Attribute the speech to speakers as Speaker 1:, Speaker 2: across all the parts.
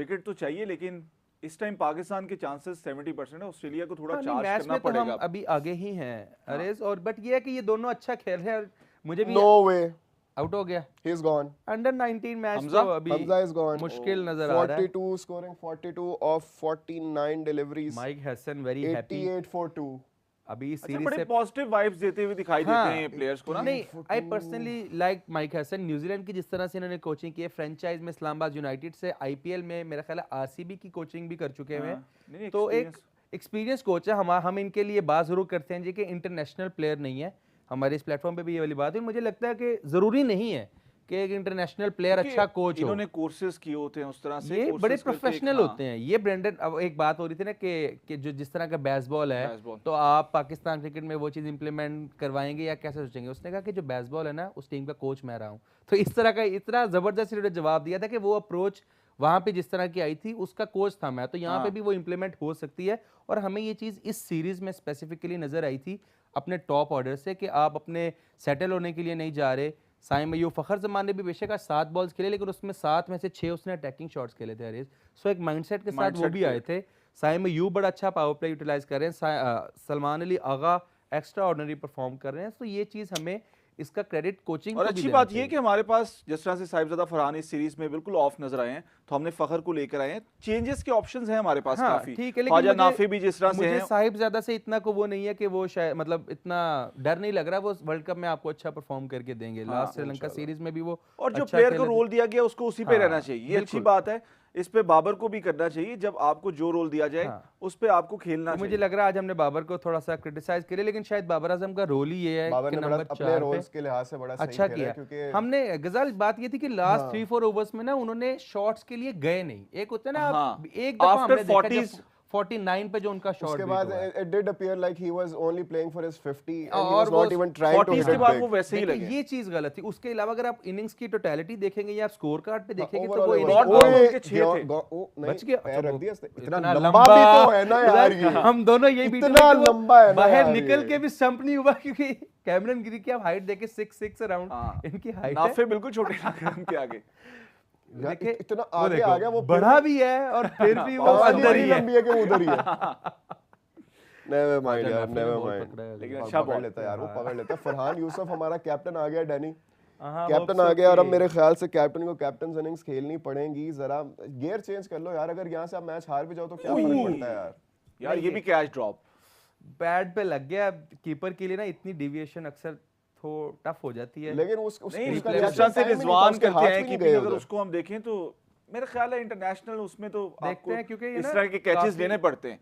Speaker 1: Wicket तो चाहिए, लेकिन इस टाइम पाकिस्तान के चांसेस 70% है, ऑस्ट्रेलिया को थोड़ा
Speaker 2: हाँ, नहीं,
Speaker 1: चार्ज
Speaker 2: मैच
Speaker 1: करना
Speaker 2: में तो हम
Speaker 1: पड़ेगा।
Speaker 2: अभी आगे ही हैं अरेज, और बट ये है कि ये दोनों अच्छा खेल रहे हैं और मुझे भी
Speaker 3: No way.
Speaker 2: आउट हो गया।
Speaker 3: He's gone.
Speaker 2: Under 19 match
Speaker 1: Hamza?
Speaker 2: तो अभी
Speaker 3: Hamza is gone.
Speaker 2: मुश्किल नजर आ रहा है।
Speaker 3: 42 scoring 42 of 49 deliveries.
Speaker 2: Mic Hesson very happy
Speaker 3: 88 for 2.
Speaker 2: अभी
Speaker 1: अच्छा,
Speaker 2: सीरीज
Speaker 1: बड़े
Speaker 2: से।
Speaker 1: पॉजिटिव वाइब्स देते हुए दिखाई
Speaker 2: हाँ,
Speaker 1: देते हैं ये प्लेयर्स को ना।
Speaker 2: नहीं, I personally like mic Hesson. New Zealand की जिस तरह से इन्होंने कोचिंग की है, फ्रेंचाइज में इस्लामाबाद यूनाइटेड से, आईपीएल में मेरा ख्याल है आरसीबी की कोचिंग भी कर चुके हैं।
Speaker 1: नहीं,
Speaker 2: तो एक एक्सपीरियंस कोच है। हम इनके लिए बात जरूर करते हैं जी कि इंटरनेशनल प्लेयर नहीं है। हमारे इस प्लेटफॉर्म पे भी ये वाली बात है। मुझे लगता है कि जरूरी नहीं है कि एक इंटरनेशनल प्लेयर अच्छा कोच हो।
Speaker 1: इन्होंने कोर्सेज किए होते हैं उस तरह से,
Speaker 2: ये
Speaker 1: courses
Speaker 2: बड़े
Speaker 1: करके
Speaker 2: प्रोफेशनल
Speaker 1: हाँ,
Speaker 2: होते हैं। ये ब्रेंडन, अब एक बात हो रही थी ना कि जो जिस तरह का बेसबॉल है,
Speaker 1: बेसबॉल।
Speaker 2: तो आप पाकिस्तान क्रिकेट में वो चीज़ इंप्लीमेंट करवाएंगे या कैसे सोचेंगे? उसने कहा कि जो बेसबॉल है ना, उस टीम का कोच मैं रहा हूँ। तो इस तरह का इतना ज़बरदस्त इन्होंने जवाब दिया था कि वो अप्रोच वहाँ पे जिस तरह की आई थी उसका कोच था मैं, तो यहाँ पे भी वो इंप्लीमेंट हो सकती है। और हमें ये चीज़ इस सीरीज़ में स्पेसिफिकली नज़र आई थी अपने टॉप ऑर्डर से कि आप अपने सेटल होने के लिए नहीं जा रहे। साइम अयूब, फ़खर जमान ने भी बेशक आज 7 बॉल्स खेले, लेकिन उसमें 7 में से 6 उसने अटैकिंग शॉट्स खेले थे अरेज। सो एक माइंडसेट के साथ वो भी आए थे। साइम अयूब बड़ा अच्छा पावर प्ले यूटिलाइज कर रहे हैं। Salman Ali Agha extra ordinary perform कर रहे हैं। तो ये चीज़ हमें इसका क्रेडिट कोचिंग
Speaker 1: और
Speaker 2: को भी
Speaker 1: अच्छी
Speaker 2: देना
Speaker 1: बात ये
Speaker 2: चाहिए।
Speaker 1: कि हमारे पास जिस तरह से साहिबजादा फरहान इस सीरीज में बिल्कुल ऑफ नजर आए हैं, तो हमने फखर को लेकर आए हैं। चेंजेस के ऑप्शंस हैं हमारे पास
Speaker 2: हाँ,
Speaker 1: काफी।
Speaker 2: ठीक है, लेकिन
Speaker 1: ख्वाजा
Speaker 2: मुझे
Speaker 1: नाफी भी जिस तरह से
Speaker 2: मुझे
Speaker 1: हैं,
Speaker 2: साहिबजादा से इतना को वो नहीं है कि वो शायद मतलब इतना डर नहीं लग रहा। वो वर्ल्ड कप में आपको अच्छा परफॉर्म करके देंगे। लास्ट श्रीलंका सीरीज में भी वो
Speaker 1: और जो
Speaker 2: अच्छा
Speaker 1: प्लेयर को
Speaker 2: खेले थे।
Speaker 1: रोल दिया गया उसको उसी पे
Speaker 2: हाँ,
Speaker 1: रहना चाहिए, ये अच्छी
Speaker 2: बिल्कुल।
Speaker 1: बात है। इस पे बाबर को भी करना चाहिए, जब आपको जो रोल दिया जाए
Speaker 2: हाँ।
Speaker 1: उस पे आपको खेलना
Speaker 2: तो मुझे
Speaker 1: चाहिए।
Speaker 2: लग रहा है आज हमने बाबर को थोड़ा सा क्रिटिसाइज किया, लेकिन शायद बाबर आजम का रोल ही ये है
Speaker 3: बाबर
Speaker 2: कि
Speaker 3: ने बड़ा
Speaker 2: नंबर
Speaker 3: अपने
Speaker 2: 4
Speaker 3: रोल्स
Speaker 2: पे
Speaker 3: के लिहाज से बड़ा सही
Speaker 2: अच्छा
Speaker 3: खेला
Speaker 2: किया।
Speaker 3: है, क्योंकि
Speaker 2: हमने गजल बात ये थी कि लास्ट 3-4 ओवर्स में ना उन्होंने शॉट्स के लिए गए नहीं। एक होता है ना,
Speaker 1: हाँ,
Speaker 2: एक दफा
Speaker 1: after
Speaker 2: हमने देखा
Speaker 1: 40s
Speaker 2: जब 49 पे जो उनका शॉट
Speaker 3: उसके बाद it did appear like he was only playing for his 50 and he
Speaker 2: और
Speaker 3: was
Speaker 2: वो
Speaker 3: not even trying to
Speaker 1: 40s
Speaker 3: hit
Speaker 1: के
Speaker 3: it
Speaker 1: बाद
Speaker 3: big.
Speaker 1: वो वैसे ही
Speaker 2: देखिए
Speaker 1: लगे।
Speaker 2: ये चीज गलत थी। उसके अलावा अगर आप इनिंग्स की टोटलिटी देखेंगे या आप स्कोर कार्ड पे देखेंगे तो
Speaker 3: Overall,
Speaker 2: वो
Speaker 3: overall.
Speaker 1: Not
Speaker 2: innings-
Speaker 1: ball
Speaker 3: ओए,
Speaker 1: उनके 6 थे।
Speaker 3: नहीं,
Speaker 2: बच गया।
Speaker 3: पैर रख
Speaker 2: वो
Speaker 3: दिया इसने।
Speaker 2: इतना
Speaker 3: इतना लंबा भी तो है ना यार ये।
Speaker 2: हम दोनों यही बीच में
Speaker 3: इतना
Speaker 2: कि वो
Speaker 3: लंबा है ना
Speaker 2: बाहर
Speaker 3: यार
Speaker 2: निकल
Speaker 3: ये।
Speaker 2: के भी स्टंप नहीं हुआ, क्योंकि कैमरन गिरी की आप हाइट देखे 6'6" अराउंड
Speaker 1: हाँ,
Speaker 2: इनकी हाइट है।
Speaker 1: नाफे बिल्कुल छोटे लगे उनके आगे।
Speaker 3: यार,
Speaker 2: देखिए
Speaker 3: इतना
Speaker 2: वो
Speaker 3: आगे
Speaker 2: देखो,
Speaker 3: आ गया वो,
Speaker 2: बढ़ा भी है और फिर भी वो
Speaker 3: आवाज
Speaker 2: अंदर
Speaker 3: बड़ी
Speaker 2: ही है।
Speaker 3: लंबी है कि वो उधर ही है। नेवर माइंड
Speaker 2: अच्छा,
Speaker 3: यार,
Speaker 2: नाफे ने
Speaker 3: नेवर
Speaker 2: बॉल
Speaker 3: माइंड।
Speaker 2: पकड़ा है,
Speaker 1: लेकिन
Speaker 3: पकड़
Speaker 1: अच्छा बॉल
Speaker 3: लेता है यार, वो पकड़ लेता है। फरहान यूसुफ हमारा कैप्टन आ गया, डैनी
Speaker 2: हाँ,
Speaker 3: कैप्टन
Speaker 2: hope
Speaker 3: आ
Speaker 2: so
Speaker 3: गया। और अब
Speaker 2: कि-
Speaker 3: मेरे ख्याल से कैप्टन को कैप्टन इनिंग्स खेलनी पड़ेगी। जरा गियर चेंज कर लो यार, अगर यहाँ से आप मैच हार भी जाओ तो क्या फर्क पड़ता है यार।
Speaker 1: यार ये भी कैच ड्रॉप।
Speaker 2: बैट पे लग गया। कीपर के लिए ना इतनी डिविएशन अक्सर तो टफ हो जाती है।
Speaker 3: लेकिन
Speaker 1: नहीं,
Speaker 3: उसका
Speaker 1: जिस
Speaker 3: reaction
Speaker 1: तरह से
Speaker 3: time ही नहीं था,
Speaker 1: रिजवान
Speaker 3: उसके
Speaker 1: करते
Speaker 3: हाथ
Speaker 1: हैं
Speaker 3: भी नहीं
Speaker 1: कीपिंग,
Speaker 3: गए
Speaker 1: अगर
Speaker 3: उधर।
Speaker 1: उसको हम देखें तो मेरा ख्याल है इंटरनेशनल उसमें तो
Speaker 2: देखते
Speaker 1: आपको
Speaker 2: हैं, क्योंकि ये
Speaker 1: इस
Speaker 2: ना
Speaker 1: तरह के कैचेस
Speaker 2: काफी-
Speaker 1: लेने पड़ते हैं।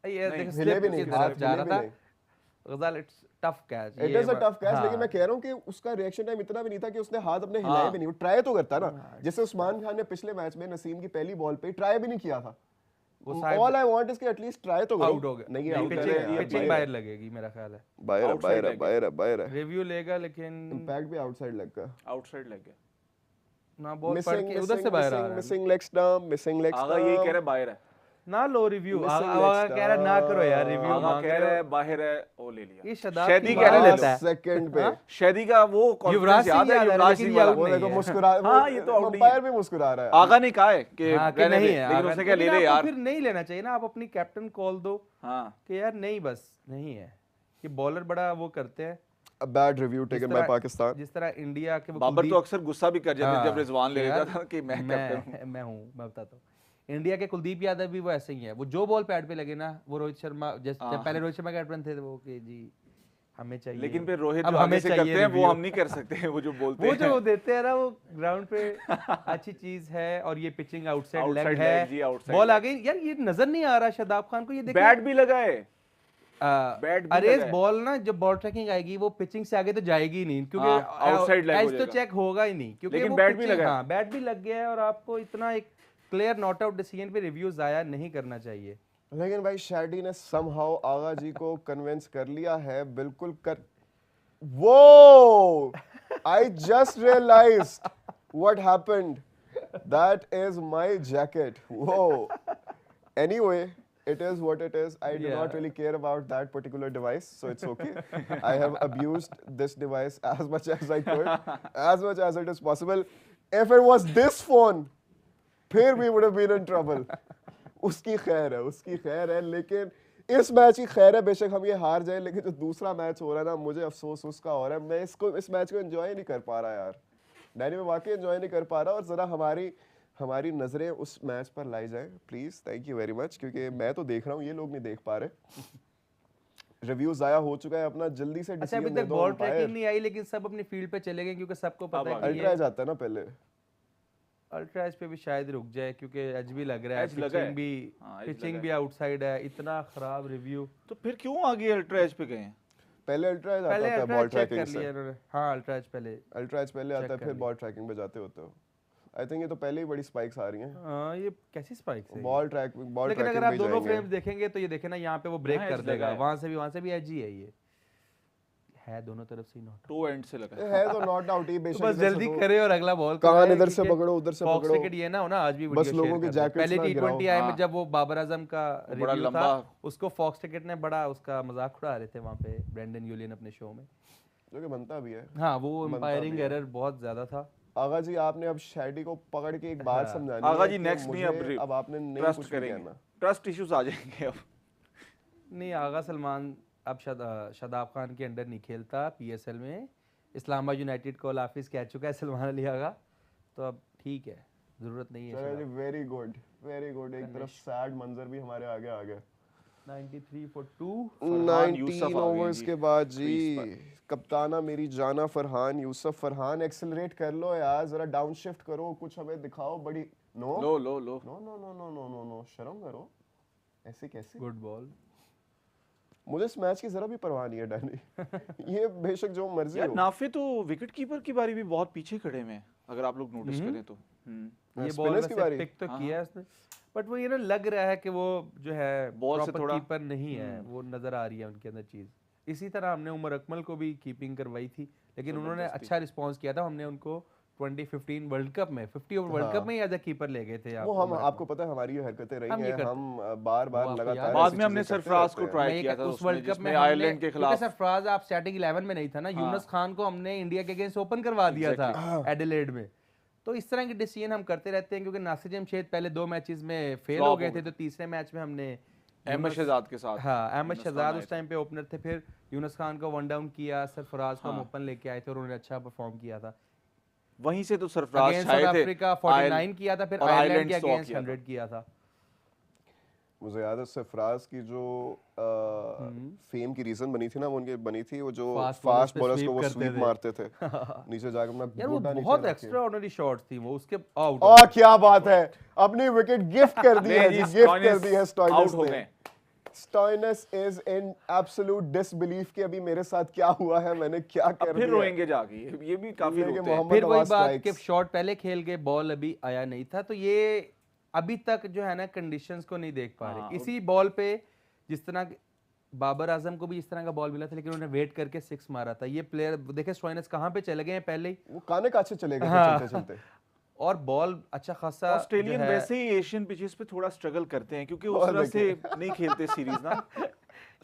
Speaker 2: ये
Speaker 1: नहीं,
Speaker 2: देख
Speaker 3: हिले भी
Speaker 2: स्लिप
Speaker 3: नहीं,
Speaker 2: की
Speaker 3: हाथ
Speaker 2: तरफ जा
Speaker 3: हिले
Speaker 2: रहा
Speaker 3: भी
Speaker 2: था। गजाल it's tough catch.
Speaker 3: It is a tough catch, लेकिन मैं कह रहा हूँ कि उसका रिएक्शन टाइम इतना भी नहीं था कि उसने हाथ अपने हिलाए भी नहीं। वो ट्राई तो करता ना, जैसे उस्मान खान ने पिछले मैच में नसीम की पहली बॉल पे ट्राई भी नहीं किया था। ऑल आई वांट इज कि एटलीस्ट ट्राई तो करो।
Speaker 2: आउट हो गया।
Speaker 3: नहीं
Speaker 1: नहीं,
Speaker 3: आउट
Speaker 2: पिचिंग बाहर लगेगी मेरा ख्याल है।
Speaker 3: बाहर है।
Speaker 2: रिव्यू लेगा, लेकिन
Speaker 3: इंपैक्ट भी आउटसाइड लग गया।
Speaker 1: आउटसाइड लग गया।
Speaker 2: ना बॉल पड़ के उधर से बाहर आ रहा है।
Speaker 3: Missing leg stump, missing leg
Speaker 1: Agha यही कह रहा है बाहर है।
Speaker 2: ना लो रिव्यू।
Speaker 3: Missing
Speaker 2: आगा
Speaker 3: leg
Speaker 2: कह रहा है ना करो यार, रिव्यू
Speaker 1: आगा
Speaker 2: मांग
Speaker 1: कह
Speaker 2: रहे
Speaker 1: रहा
Speaker 2: हो।
Speaker 1: है बाहर है, वो ले लिया।
Speaker 2: ये शदाब
Speaker 1: शैदी
Speaker 2: की
Speaker 1: कह रहा है ले
Speaker 2: बात
Speaker 1: लो।
Speaker 2: है।
Speaker 3: सेकंड पे
Speaker 1: शैदी का वो
Speaker 2: युवराज
Speaker 1: कॉन्फिडेंस याद है,
Speaker 2: सिंह याद है,
Speaker 1: युवराज
Speaker 2: लेकिन
Speaker 1: सिंह
Speaker 2: ये
Speaker 1: वाला।
Speaker 2: out
Speaker 3: वो
Speaker 2: नहीं
Speaker 3: देखो
Speaker 2: है।
Speaker 3: मुस्कुरा,
Speaker 1: हाँ, ये तो out नहीं है।
Speaker 3: अंपायर भी मुस्कुरा रहा है।
Speaker 1: आगा ने कहा है कि
Speaker 2: हाँ, कि
Speaker 1: रहने
Speaker 2: नहीं
Speaker 1: दे,
Speaker 2: है।
Speaker 1: लेकिन
Speaker 2: आगा-
Speaker 1: उसने कहा ले
Speaker 2: लेकिन
Speaker 1: ले
Speaker 2: आपको
Speaker 1: यार।
Speaker 2: फिर नहीं लेना चाहिए ना, आप अपनी कैप्टन कॉल दो
Speaker 1: हाँ,
Speaker 2: कि यार नहीं, बस नहीं है। ये बॉलर बड़ा वो करते हैं।
Speaker 3: A bad review taken by Pakistan.
Speaker 2: जिस तरह इंडिया के वो
Speaker 1: बाबर तो अक्सर गुस्सा भी कर जाते
Speaker 2: हाँ,
Speaker 1: जब रिजवान ले
Speaker 2: यार,
Speaker 1: लेता था कि मैं कैप्टन हूँ।
Speaker 2: मैं हूँ, मैं बताता हूँ। इंडिया के कुलदीप यादव भी वो ऐसे ही है। वो जो बॉल पैड पे लगे ना, वो रोहित शर्मा जब पहले रोहित शर्मा कैप्टन थे वो कि जी हमें चाहिए,
Speaker 1: लेकिन फिर रोहित
Speaker 2: अब
Speaker 1: जो
Speaker 2: हमें
Speaker 1: आगे से
Speaker 2: चाहिए
Speaker 1: करते हैं वो
Speaker 2: review।
Speaker 1: हम नहीं कर सकते हैं, वो जो बोलते
Speaker 2: वो
Speaker 1: हैं।
Speaker 2: जो देते हैं ना, वो ग्राउंड पे अच्छी चीज है। और ये pitching outside leg
Speaker 1: Outside leg जी,
Speaker 2: है,
Speaker 1: outside
Speaker 2: बॉल
Speaker 1: leg।
Speaker 2: आ गई यार। ये नजर नहीं आ रहा शादाब खान को, ये देखिए
Speaker 1: बैट भी लगा है। बैट भी
Speaker 2: अरे
Speaker 1: लगा है।
Speaker 2: बॉल ना जब बॉल ट्रैकिंग आएगी वो पिचिंग से आगे तो जाएगी नहीं, क्योंकि
Speaker 1: हाँ, outside leg हो
Speaker 2: एज तो
Speaker 1: जाएगा।
Speaker 2: चेक होगा ही नहीं, क्योंकि
Speaker 1: लेकिन
Speaker 2: वो
Speaker 1: बैट भी
Speaker 2: pitching-
Speaker 1: लगा है।
Speaker 2: हाँ, बैट भी लग गया है। और आपको इतना एक क्लियर नॉट आउट डिसीजन पे रिव्यू जाया नहीं करना चाहिए।
Speaker 3: लेकिन भाई शैडी ने somehow आगा जी को कन्विंस कर लिया है, बिल्कुल कर। Whoa! I just realized what happened. That is my jacket. Whoa. Anyway, it is what it is. I do
Speaker 2: Yeah.
Speaker 3: not really care about that particular device, so it's okay. I have abused this device as much as I could, as much as it is possible. If it was this phone, फिर we would have been in trouble. उसकी खैर है, लेकिन इस match की खैर है, बेशक हम ये हार जाए, लेकिन जो दूसरा मैच हो रहा है ना, मुझे अफसोस उसका हो रहा है। मैं इस मैच को एंजॉय नहीं कर पा रहा यार, डैनी, मैं वाकई एंजॉय नहीं कर पा रहा। और जरा हमारी नजरें उस मैच पर लाई जाए please, thank you very much, क्योंकि मैं तो देख रहा हूँ, ये लोग नहीं देख पा रहे। रिव्यू जाया हो चुका है अपना, जल्दी से
Speaker 2: अच्छा, अभी
Speaker 3: डिसीजन दे
Speaker 2: तक
Speaker 3: दो।
Speaker 2: बॉल ट्रैकिंग नहीं आई, लेकिन सब अपनी फील्ड पे चले गए क्योंकि सबको पता है कि
Speaker 3: अल्ट्रा जाता है ना पहले,
Speaker 2: अल्ट्रा एज पे भी शायद रुक जाए क्योंकि एज भी लग रहा है,
Speaker 1: एज लगा है।
Speaker 2: पिचिंग भी
Speaker 1: हाँ, एज
Speaker 2: पिचिंग
Speaker 1: लगा
Speaker 2: भी आउटसाइड है, इतना खराब रिव्यू।
Speaker 1: तो फिर क्यों आगे अल्ट्रा एज पे गए हैं?
Speaker 3: पहले अल्ट्रा एज
Speaker 2: पहले
Speaker 3: आता था
Speaker 2: अल्ट्रा
Speaker 3: बॉल
Speaker 2: चेक
Speaker 3: ट्रैकिंग
Speaker 2: कर लिया
Speaker 3: से,
Speaker 2: इन्होंने। हाँ, अल्ट्रा एज पहले
Speaker 3: आता है,
Speaker 2: कर
Speaker 3: फिर
Speaker 2: लिया।
Speaker 3: बॉल ट्रैकिंग पे जाते होते हो। आई थिंक ये तो पहले ही बड़ी स्पाइक्स आ रही हैं।
Speaker 2: हाँ, ये कैसी स्पाइक है?
Speaker 3: बॉल ट्रैकिंग
Speaker 2: लेकिन अगर आप
Speaker 3: पे
Speaker 2: दोनों
Speaker 3: जाएंगे।
Speaker 2: फ्रेम्स देखेंगे तो ये देखे ना, यहाँ पे वो ब्रेक
Speaker 1: हाँ,
Speaker 2: कर
Speaker 1: edge लगा
Speaker 2: देगा,
Speaker 1: है।
Speaker 2: वहां से भी एज ही है, ये है दोनों तरफ से नॉट।
Speaker 1: टो एंड से लगा है।
Speaker 3: है तो नॉट आउट ही,
Speaker 2: तो
Speaker 3: बेशक
Speaker 2: बस
Speaker 3: इधर से
Speaker 2: जल्दी
Speaker 3: तो
Speaker 2: करे और अगला बॉल
Speaker 3: कान इधर से पकड़ो, उधर से
Speaker 2: फॉक्स
Speaker 3: पकड़ो।
Speaker 2: विकेट ये ना हो ना, आज भी
Speaker 3: बस
Speaker 2: वीडियो
Speaker 3: लोगों
Speaker 2: शेयर
Speaker 3: के
Speaker 2: कर रहे हैं।
Speaker 3: jackets
Speaker 2: पहले
Speaker 3: ना गिराओ।
Speaker 2: T20 आई में
Speaker 1: हाँ।
Speaker 2: जब वो बाबर आजम का
Speaker 1: बड़ा
Speaker 2: रिव्यू था,
Speaker 1: लंबा।
Speaker 2: उसको फॉक्स टिकट ने बड़ा उसका मजाक उड़ा रहे थे वहां पे, ब्रेंडन यूलियन अपने शो में।
Speaker 3: जो कि बनता भी है।
Speaker 2: हाँ, वो
Speaker 3: बनता
Speaker 2: एम्पायरिंग
Speaker 3: भी है।
Speaker 2: एरर बहुत ज्यादा था।
Speaker 3: आगा जी, आपने अब शैडी को पकड़ के एक बात
Speaker 2: हाँ।
Speaker 3: समझानी
Speaker 1: आगा
Speaker 3: है
Speaker 1: जी
Speaker 3: कि
Speaker 1: नेक्स्ट नहीं,
Speaker 3: मुझे अब आपने नहीं
Speaker 1: ट्रस्ट
Speaker 3: कुछ भी
Speaker 1: करेंगे,
Speaker 3: कहना।
Speaker 1: ट्रस्ट इश्यूज आ जाएंगे अब।
Speaker 2: नहीं, आगा सलमान अब शादाब खान के अंडर नहीं खेलता पीएसएल में। इस्लामाबाद यूनाइटेड को हाफिज कह चुका है सलमान अली आगा, तो अब ठीक है, जरूरत नहीं है।
Speaker 3: चलो जी, वेरी गुड वेरी गुड। एक तरफ सैड मंजर भी हमारे आगे आ गया।
Speaker 2: 93 for 2।
Speaker 1: फरहान यूसुफ
Speaker 3: 19
Speaker 1: आ गए
Speaker 3: ओवर्स
Speaker 1: जी
Speaker 3: के बाद जी,
Speaker 1: क्रीज
Speaker 3: कप्ताना मेरी जाना फरहान यूसुफ। फरहान एक्सेलरेट कर लो यार, जरा डाउन शिफ्ट करो, कुछ हमें दिखाओ। बड़ी नो
Speaker 1: लो लो लो।
Speaker 3: No no no no no no no, शर्म करो, ऐसे कैसे?
Speaker 2: Good ball.
Speaker 3: मुझे इस मैच की जरा भी परवाह नहीं है डैनी। ये बेशक जो मर्जी
Speaker 1: यार
Speaker 3: हो।
Speaker 1: नाफे तो विकेट कीपर की बारी भी बहुत पीछे खड़े हुए हैं, अगर आप लोग नोटिस करें तो।
Speaker 2: ये बॉल
Speaker 3: स्पिनर्स की
Speaker 2: वैसे
Speaker 3: बारी।
Speaker 2: पिक तो
Speaker 1: हाँ,
Speaker 2: किया है उसने, बट वो ये ना लग रहा है कि वो जो है
Speaker 1: बॉल से
Speaker 2: प्रॉपर
Speaker 1: थोड़ा-
Speaker 2: कीपर नहीं है, वो नजर आ रही है उनके अंदर चीज। इसी तरह हमने उमर अकमल को भी कीपिंग करवाई थी, लेकिन उन्होंने अच्छा रिस्पांस किया था। हमने उनको 2015 वर्ल्ड कप में 50 ओवर वर्ल्ड कप में ही एज अ कीपर ले गए थे।
Speaker 3: वो हम आपको पता है हमारी ये हरकतें रही
Speaker 2: हम ये
Speaker 3: हैं,
Speaker 2: करते-
Speaker 3: हम बार बार
Speaker 2: वो आपको
Speaker 3: लगातार
Speaker 2: याद-
Speaker 1: बाद
Speaker 3: ऐसी
Speaker 1: में हमने
Speaker 3: चीजें करते
Speaker 1: सरफराज को
Speaker 3: रहते हैं।
Speaker 1: ट्राई
Speaker 2: मैं ये
Speaker 1: किया
Speaker 2: कह-
Speaker 1: था
Speaker 2: उस
Speaker 1: उसमें,
Speaker 2: वर्ल्ड कप में
Speaker 1: जिसमें
Speaker 2: हमने-
Speaker 1: आयरलैंड के
Speaker 2: क्योंकि
Speaker 1: खिलाफ।
Speaker 2: सरफराज आप स्टार्टिंग 11 में नहीं था ना, यूनुस खान को हमने इंडिया के अगेंस्ट ओपन करवा दिया था एडिलेड में। तो इस तरह के डिसीजन हम करते रहते हैं, क्योंकि नासिर जमशेद पहले 2 मैचेस में फेल
Speaker 1: Flop
Speaker 2: हो
Speaker 1: हो
Speaker 2: गए
Speaker 1: गए
Speaker 2: थे, तो तीसरे मैच में हमने
Speaker 1: अहमद शहजाद के साथ।
Speaker 2: हाँ, अहमद
Speaker 1: यूनुस खान
Speaker 2: शहजाद
Speaker 1: आए
Speaker 2: उस टाइम पे ओपनर थे, फिर यूनुस खान को 1 डाउन किया, सरफराज को हम ओपन लेके आए थे और उन्होंने अच्छा परफॉर्म किया था।
Speaker 1: वहीं से तो सरफराज
Speaker 2: अगेंस्ट
Speaker 1: छाए
Speaker 2: साउथ
Speaker 1: थे।
Speaker 2: अफ्रीका 49 किया था, फिर
Speaker 1: और
Speaker 2: आयरलैंड
Speaker 1: आयरलैंड
Speaker 2: के
Speaker 1: 100
Speaker 2: अगेंस्ट
Speaker 1: किया था।
Speaker 2: 100 किया था।
Speaker 3: मुझे याद है सरफराज की जो फेम की रीजन बनी थी ना, वो उनकी बनी थी वो जो
Speaker 2: Fast
Speaker 3: फास्ट
Speaker 2: bowlers
Speaker 3: बॉलर्स
Speaker 2: पे
Speaker 3: को वो
Speaker 2: sweep
Speaker 3: स्वीप
Speaker 2: करते
Speaker 3: मारते थे नीचे जाकर अपना
Speaker 2: यार वो
Speaker 3: गोटा नीचे
Speaker 2: बहुत
Speaker 3: रख के।
Speaker 2: एक्स्ट्राऑर्डिनरी शॉट्स थी वो, उसके आउट।
Speaker 3: आ क्या बात है, अपनी विकेट गिफ्ट कर दी है
Speaker 1: नहीं
Speaker 3: जी,
Speaker 1: जी,
Speaker 3: गिफ्ट कर दी है
Speaker 1: आउट
Speaker 3: स्टॉइनिस
Speaker 1: हो
Speaker 3: ने।
Speaker 1: गए।
Speaker 3: Stoinis is in absolute disbelief कि अभी मेरे साथ क्या हुआ है, मैंने क्या
Speaker 1: अब
Speaker 3: कर
Speaker 1: फिर
Speaker 3: दिया।
Speaker 1: रोएंगे जाके, ये भी काफी
Speaker 3: लेकिन
Speaker 1: रोते हैं।
Speaker 3: मोहम्मद
Speaker 2: फिर वही
Speaker 3: नवाज
Speaker 2: बात कि
Speaker 3: strikes।
Speaker 2: शॉट पहले खेल गए, बॉल अभी आया नहीं था, तो ये अभी तक जो है ना कंडीशंस को नहीं देख पा
Speaker 1: हाँ,
Speaker 2: रहे। इसी बॉल पे जिस तरह बाबर आजम को भी इस तरह का बॉल मिला था, लेकिन उन्होंने वेट करके 6 मारा था। ये प्लेयर देखे स्टॉइनिस कहाँ पे चले गए हैं पहले ही,
Speaker 3: वो काने काछे चले गए थे
Speaker 2: हाँ।
Speaker 3: चलते चलते।
Speaker 2: और बॉल अच्छा खासा
Speaker 1: ऑस्ट्रेलियन
Speaker 2: जो है-
Speaker 1: वैसे ही एशियन पिचेस पे थोड़ा स्ट्रगल करते हैं, क्योंकि उस
Speaker 3: और
Speaker 1: तरह से
Speaker 3: देखें।
Speaker 1: नहीं खेलते सीरीज ना।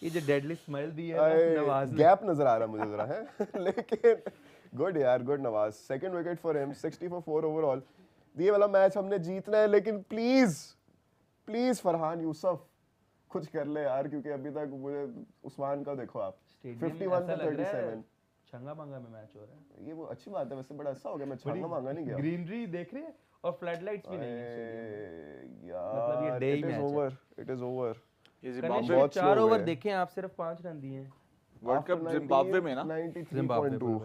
Speaker 2: ये जो डेडली स्माइल दी है ना नवाज ने,
Speaker 3: गैप नजर आ रहा मुझे जरा है लेकिन गुड यार, good Nawaz. Second wicket for him, 60 for 4 overall. ये वाला मैच हमने जीतना है, लेकिन प्लीज प्लीज फरहान यूसुफ कुछ कर ले यार, क्योंकि अभी तक मुझे उस्मान का देखो आप,
Speaker 2: स्टेडियम में
Speaker 3: 51
Speaker 2: ऐसा
Speaker 3: to
Speaker 2: लग रहा है
Speaker 3: 37।
Speaker 2: छंगा मांगा में मैच हो रहा है।
Speaker 3: ये वो अच्छी बात है, वैसे बड़ा अच्छा हो गया, मैं छांगा मांगा नहीं गया।
Speaker 2: ग्रीनरी देख रहे हैं और फ्लड लाइट्स भी नहीं है स्टेडियम में।
Speaker 3: यार
Speaker 2: मतलब ये day
Speaker 3: इट
Speaker 2: match
Speaker 3: इज
Speaker 2: है।
Speaker 3: Over, it is over.
Speaker 1: ये
Speaker 2: कनिष्क
Speaker 1: जिम्बाब्वे
Speaker 3: बहुत
Speaker 2: 4
Speaker 3: slow
Speaker 2: ओवर
Speaker 3: है।
Speaker 2: देखें आप, सिर्फ 5 रन दिए हैं।
Speaker 1: वर्ल्ड कप जिम्बाब्वे में ना।
Speaker 3: 93.2।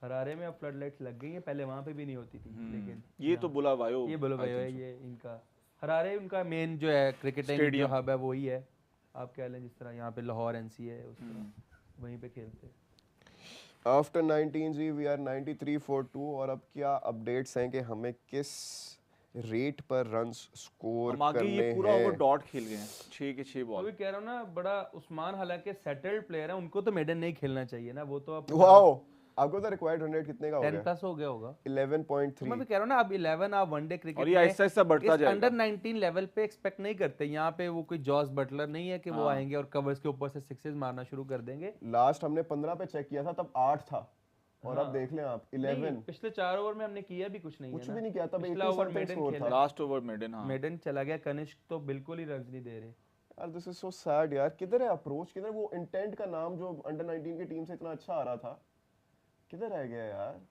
Speaker 2: हरारे में अब फ्लड लाइट्स लग गई हैं, पहले वहां पे भी नहीं होती थी, लेकिन
Speaker 1: ये तो बुला वायो।
Speaker 2: ये बोलो भाई ये इनका हरारे उनका मेन जो है क्रिकेटिंग जो
Speaker 1: Stadium।
Speaker 2: हब है वही है। आप कह लें जिस तरह यहाँ पे लाहौर एनसी है, उस तरह वहीं पे खेलते हैं।
Speaker 3: After 19 G V R 93 for 2। और अब क्या अपडेट्स हैं कि हमें किस रेट पर रन्स स्कोर
Speaker 1: हम आगे
Speaker 3: करने
Speaker 1: ये पूरा ओवर
Speaker 3: हैं।
Speaker 1: डॉट खेल गए हैं, 6 के 6 बॉल।
Speaker 2: अभी कह रहा हूँ ना, बड़ा उस्मान हालांकि सेटल्ड प्लेयर है, उनको तो मेडन नहीं खेलना चाहिए ना, वो तो अब
Speaker 3: वाओ, आपको तो रिक्वायर्ड रन रेट कितने का हो
Speaker 2: 10
Speaker 3: गया?
Speaker 2: प्लस हो गया होगा।
Speaker 3: 11.3।
Speaker 2: मैं भी कह रहा हूँ ना, अब 11 आप वनडे क्रिकेट
Speaker 1: और ये आहिस्ता आहिस्ता बढ़ता जाएगा।
Speaker 2: अंडर 19 लेवल पे एक्सपेक्ट नहीं करते। यहाँ पे वो कोई जॉस बटलर नहीं है कि वो आएंगे और कवर्स के ऊपर से सिक्सेस मारना शुरू कर देंगे।
Speaker 3: लास्ट हमने 15 पे चेक किया था, तब 8 था। और अब देख लें आप 11
Speaker 2: पिछले 4 ओवर में हमने किया भी कुछ नहीं
Speaker 3: कुछ
Speaker 2: है
Speaker 3: भी
Speaker 2: ना।
Speaker 3: नहीं किया, तब
Speaker 2: पिछला
Speaker 3: 80
Speaker 2: ओवर
Speaker 3: समथिंग
Speaker 2: मेडन
Speaker 3: स्कोर
Speaker 2: खेला,
Speaker 3: था।
Speaker 1: लास्ट ओवर मेडन, हाँ
Speaker 2: मेडन चला गया, कनिष्क तो बिल्कुल ही रन नहीं दे रहे।
Speaker 3: यार दिस इज सो सैड यार, किधर है अप्रोच, किधर है वो इंटेंट का नाम जो अंडर 19 की टीम से इतना अच्छा आ रहा था, किधर रह गया यार?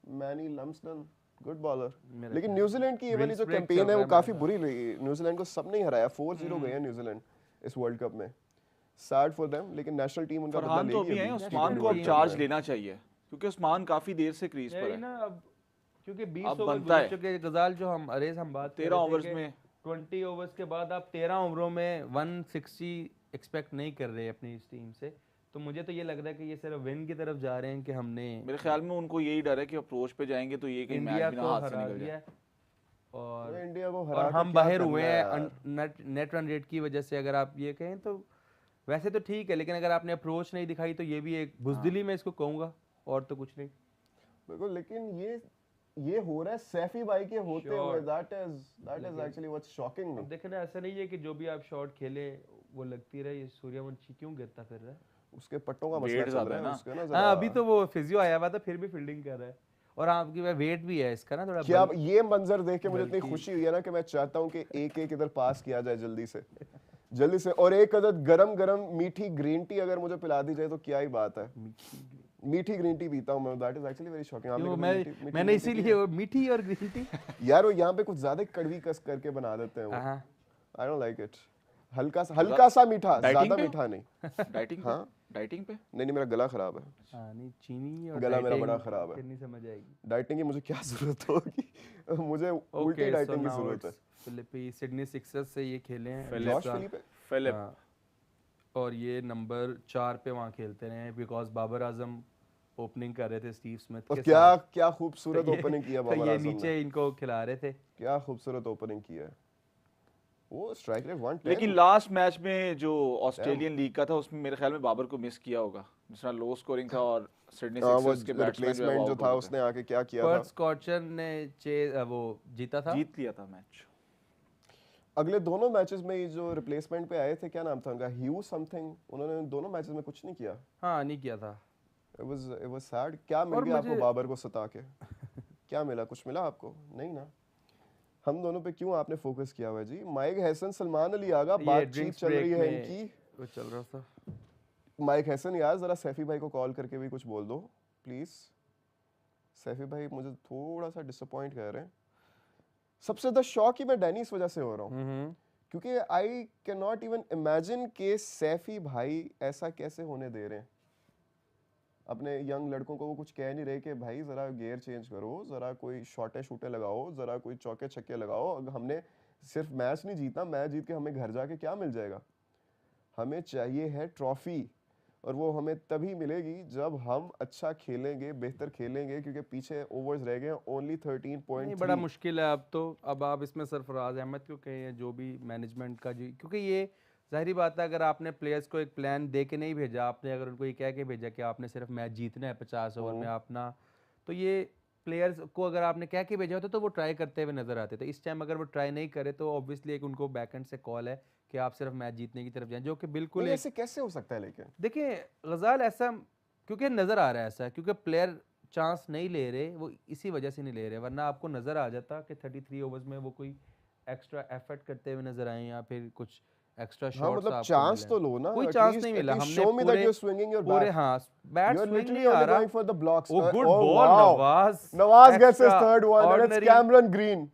Speaker 3: मैनी लम्सडन गुड बॉलर। लेकिन न्यूजीलैंड की ये वाली जो
Speaker 2: Windbreak
Speaker 3: कैंपेन
Speaker 2: चल
Speaker 3: है
Speaker 2: रहा
Speaker 3: वो
Speaker 2: है
Speaker 3: काफी
Speaker 2: मेरे
Speaker 3: बुरी रही। न्यूजीलैंड को सबने ही हराया, 4-0 गए हैं न्यूजीलैंड इस वर्ल्ड कप में। सैड फॉर देम, लेकिन नेशनल टीम उनका बदला
Speaker 1: फरहान तो
Speaker 3: लेगी
Speaker 1: अभी हैं,
Speaker 3: अभी।
Speaker 1: उस्मान को अब
Speaker 2: T20
Speaker 1: चार्ज लेना चाहिए क्योंकि उस्मान काफी देर से क्रीज पर
Speaker 2: यही
Speaker 1: है।
Speaker 2: ना अब, क्योंकि 20
Speaker 1: अब
Speaker 2: ओवर
Speaker 1: बनता है।
Speaker 2: गुजर चुके गजाल, जो हम अरेज हम बात कर
Speaker 1: 13
Speaker 2: रहे थे
Speaker 1: ओवर्स
Speaker 2: कि
Speaker 1: में
Speaker 2: 20 ओवर्स के बाद आप 13 ओवरों में 160 एक्सपेक्ट नहीं कर रहे अपनी इस टीम से। तो मुझे तो ये लग रहा है कि ये सिर्फ विन की तरफ जा रहे हैं कि हमने
Speaker 1: मेरे ख्याल में उनको यही डर है कि अप्रोच पे जाएंगे तो ये कहीं
Speaker 2: इंडिया
Speaker 1: मैच भी ना
Speaker 2: को
Speaker 1: हाथ से
Speaker 2: हरा
Speaker 1: निकल
Speaker 2: दिया
Speaker 1: जाए।
Speaker 2: और
Speaker 3: इंडिया को
Speaker 2: और
Speaker 3: हरा के
Speaker 2: हम
Speaker 3: क्या
Speaker 2: बाहर
Speaker 3: करना
Speaker 2: हुए
Speaker 3: है
Speaker 2: हैं
Speaker 3: यार?
Speaker 2: नेट रन रेट की वजह से, अगर आप ये कहें तो वैसे तो ठीक है, लेकिन अगर आपने अप्रोच नहीं दिखाई तो ये भी एक बुजदिली में इसको कहूंगा, और तो कुछ नहीं।
Speaker 3: बिल्कुल, लेकिन ये हो रहा है सैफी भाई के होते हुए। That is actually what's shocking me.
Speaker 2: अब देखें ना, ऐसा नहीं है कि जो भी आप शॉट खेले वो लगती रहे। ये सूर्यवंशी क्यों गिरता फिर रहा है?
Speaker 3: उसके पट्टों का
Speaker 1: Weight
Speaker 3: मसला चल
Speaker 1: ज्यादा
Speaker 3: रहा
Speaker 1: है
Speaker 3: है
Speaker 1: ना।
Speaker 3: उसके ना
Speaker 2: हाँ,
Speaker 3: जरा।
Speaker 2: अभी तो वो फिजियो आया हुआ था, फिर भी फील्डिंग कर रहा है। और आपकी वेट भी है इसका ना थोड़ा
Speaker 3: क्या
Speaker 2: बल-
Speaker 3: ये मंजर देख के मुझे इतनी
Speaker 2: बल्कि-
Speaker 3: खुशी हुई है ना कि मैं चाहता हूँ कि एक इधर पास किया जाए जल्दी से, और एक अदद गरम गरम मीठी ग्रीन टी अगर मुझे पिला दी जाए तो क्या ही बात है। मीठी ग्रीन टी पीता हूँ मैं, that is actually very shocking.
Speaker 2: क्यों मैंने इसीलिए वो मीठी और ग्रीन टी
Speaker 3: यार वो यहाँ पे कुछ ज्यादा कड़वी कस करके बना देते हैं वो।
Speaker 2: हाँ
Speaker 3: आई डोंट लाइक इट। हल्का सा मीठा,
Speaker 1: Dieting
Speaker 3: ज्यादा
Speaker 1: पे?
Speaker 3: मीठा नहीं।
Speaker 1: डाइटिंग
Speaker 3: हाँ
Speaker 1: डाइटिंग पे
Speaker 3: नहीं, मेरा गला खराब है।
Speaker 2: हाँ, नहीं चीनी और
Speaker 3: गला मेरा
Speaker 2: dieting
Speaker 3: बड़ा खराब है।
Speaker 2: फिर नहीं समझ आएगी।
Speaker 3: डाइटिंग की मुझे क्या जरूरत होगी? मुझे उल्टी डाइटिंग की जरूरत है।
Speaker 2: फिलिपी सिडनी सिक्सर्स से ये खेले हैं
Speaker 3: जॉश फिलिप है?
Speaker 1: फिलिप
Speaker 2: हाँ, और ये नंबर 4 पे वहाँ खेलते रहे हैं बिकॉज बाबर आजम ओपनिंग कर रहे थे स्टीव स्मिथ
Speaker 3: और
Speaker 2: के
Speaker 3: क्या
Speaker 2: साथ।
Speaker 3: खूबसूरत
Speaker 2: तो ये-
Speaker 3: ओपनिंग किया
Speaker 2: तो
Speaker 3: बाबर
Speaker 2: ये
Speaker 3: आजम ने।
Speaker 2: नीचे इनको खिला रहे थे।
Speaker 3: क्या खूबसूरत ओपनिंग किया है। वो स्ट्राइक रेट 110।
Speaker 1: लेकिन लास्ट मैच में जो ऑस्ट्रेलियन लीग का था उसमें मेरे ख्याल में बाबर को मिस किया होगा, जिस तरह लो स्कोरिंग था और सिडनी
Speaker 3: वो
Speaker 1: सिक्सर्स के बैट्समैन
Speaker 3: रिप्लेसमेंट जो था उसने आके क्या किया था।
Speaker 2: पर्थ स्कॉचर ने वो जीता था।
Speaker 1: जीत लिया था मैच।
Speaker 3: अगले दोनों मैचेस में ये जो रिप्लेसमेंट पे आए थे, क्या नाम था उनका, ह्यू समथिंग, उन्होंने दोनों मैचेस में कुछ नहीं किया।
Speaker 2: हाँ, नहीं किया था।
Speaker 3: It was sad. क्या मिल
Speaker 2: और
Speaker 3: गया आपको
Speaker 2: मुझे-
Speaker 3: बाबर को सता के? क्या मिला? कुछ मिला आपको? नहीं ना। हम दोनों पे क्यों आपने फोकस किया हुआ है जी? माइक हैसन, सलमान अली आगा,
Speaker 2: ये
Speaker 3: बातचीत
Speaker 2: ड्रिंक्स
Speaker 3: चल रही
Speaker 2: ब्रेक
Speaker 3: है
Speaker 2: में
Speaker 3: इनकी।
Speaker 2: वो चल रहा था।
Speaker 3: माइक हैसन यार जरा सैफी भाई को कॉल करके भी कुछ बोल दो प्लीज। सैफी भाई मुझे थोड़ा सा डिसअपॉइंट कर रहे हैं। सबसे ज्यादा शॉक ही मैं डैनी इस वजह से हो रहा हूँ क्योंकि I can not even imagine कि सैफी भाई ऐसा कैसे होने दे रहे हैं। अपने यंग लड़कों को वो कुछ कह नहीं रहे कि भाई जरा गियर चेंज करो, जरा कोई शॉटे शूटे लगाओ, जरा कोई चौके छक्के लगाओ। अगर हमने सिर्फ मैच नहीं जीतना, मैच जीत के हमें घर जाके क्या मिल जाएगा? हमें चाहिए है ट्रॉफी, और वो हमें तभी मिलेगी जब हम अच्छा खेलेंगे, बेहतर खेलेंगे, क्योंकि पीछे ओवर्स रह गए ओनली 13.3।
Speaker 2: नहीं, बड़ा मुश्किल है अब तो। अब आप इसमें सरफराज अहमद को कहें, जो भी मैनेजमेंट का जो, क्योंकि ये जाहिर बात है अगर आपने प्लेयर्स को एक प्लान दे के नहीं भेजा, आपने अगर उनको ये कह के भेजा कि आपने सिर्फ मैच जीतना है 50 ओवर में अपना, तो ये प्लेयर्स को अगर आपने कह के भेजा होता तो वो ट्राई करते हुए नजर आते थे। इस टाइम अगर वो ट्राई नहीं करे तो ऑब्वियसली एक उनको बैकएंड से कॉल है कि आप सिर्फ मैच जीतने की तरफ जाएं, जो कि बिल्कुल
Speaker 3: नहीं,
Speaker 2: एक,
Speaker 3: ऐसे कैसे हो सकता है? लेकिन
Speaker 2: देखिए गजाल ऐसा क्योंकि नज़र आ रहा है ऐसा, क्योंकि प्लेयर चांस नहीं ले रहे, वो इसी वजह से नहीं ले रहे, वरना आपको नज़र आ जाता कि 33 ओवर्स में वो कोई एक्स्ट्रा एफर्ट करते हुए नजर आए या फिर कुछ एक्स्ट्रा
Speaker 3: हाँ,
Speaker 2: शॉट्स
Speaker 3: मतलब
Speaker 2: आपको
Speaker 3: चांस
Speaker 2: मिले।
Speaker 3: तो लो ना।
Speaker 2: कोई
Speaker 3: at
Speaker 2: चांस
Speaker 3: least-
Speaker 2: नहीं
Speaker 3: at
Speaker 2: मिला
Speaker 3: least
Speaker 2: हमने
Speaker 3: show me that
Speaker 2: पूरे
Speaker 3: you're swinging your
Speaker 2: पूरे
Speaker 3: bat.
Speaker 2: हाँ बैट
Speaker 3: You're
Speaker 2: स्विंग
Speaker 3: literally
Speaker 2: नहीं आ
Speaker 3: only
Speaker 2: रहा।
Speaker 3: going for the blocks.
Speaker 2: Oh, good
Speaker 3: Oh,
Speaker 2: ball,
Speaker 3: wow.
Speaker 2: Nawaz.
Speaker 3: Nawaz gets his
Speaker 2: Extra
Speaker 3: third one and it's
Speaker 2: ordinary.
Speaker 3: Cameron Green.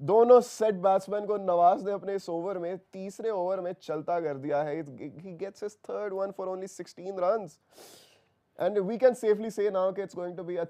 Speaker 3: दोनों set batsman को नवाज ने अपने इस over में, तीसरे ओवर में चलता कर दिया है। He gets his third one for only 16 runs. And we can safely say now that it's going to be a